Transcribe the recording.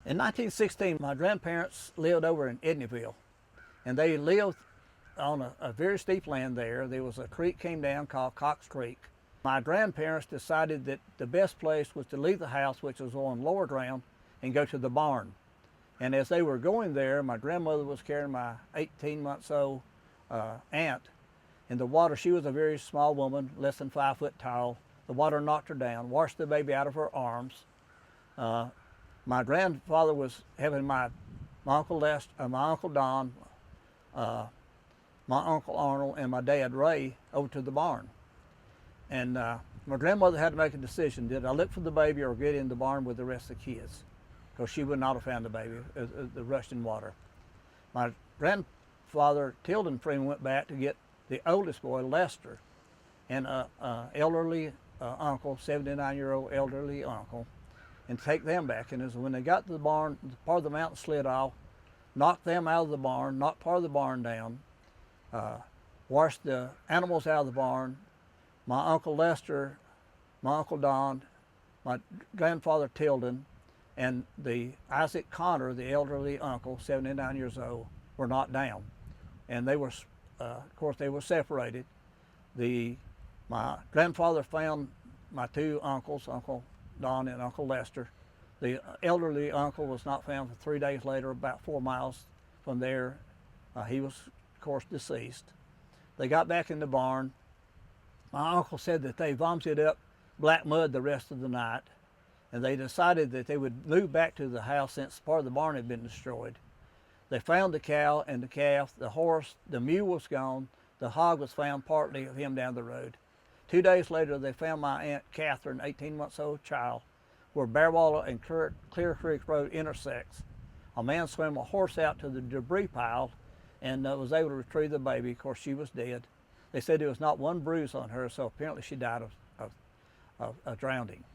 In 1916, my grandparents lived over in Edneyville, and they lived on a very steep land there. There was a creek came down called Cox Creek. My grandparents decided that the best place was to leave the house, which was on lower ground, and go to the barn. And as they were going there, my grandmother was carrying my 18-month-old aunt in the water. She was a very small woman, less than 5 foot tall. The water knocked her down, washed the baby out of her arms. My grandfather was having my Uncle Lester, my Uncle Don, my Uncle Arnold, and my dad Ray over to the barn. And my grandmother had to make a decision. Did I look for the baby or get in the barn with the rest of the kids? Because she would not have found the baby, the rushing water. My grandfather, Tilden Freeman, went back to get the oldest boy, Lester, and an elderly uncle, 79-year-old elderly uncle, and take them back. And when they got to the barn, part of the mountain slid off, knocked them out of the barn, knocked part of the barn down, washed the animals out of the barn. My Uncle Lester, my Uncle Don, my grandfather Tilden, and the Isaac Connor, the elderly uncle, 79 years old, were knocked down. And they were, of course, they were separated. My grandfather found my two uncles, Uncle Don and Uncle Lester. The elderly uncle was not found for 3 days later, about 4 miles from there. He was, of course, deceased. They got back in the barn. My uncle said that they vomited up black mud the rest of the night, and they decided that they would move back to the house since part of the barn had been destroyed. They found the cow and the calf, the horse, the mule was gone, the hog was found partly of him down the road. 2 days later, they found my Aunt Catherine, 18-month-old child, where Bearwater and Clear Creek Road intersects. A man swam a horse out to the debris pile and was able to retrieve the baby. Of course, she was dead. They said there was not one bruise on her, so apparently she died of drowning.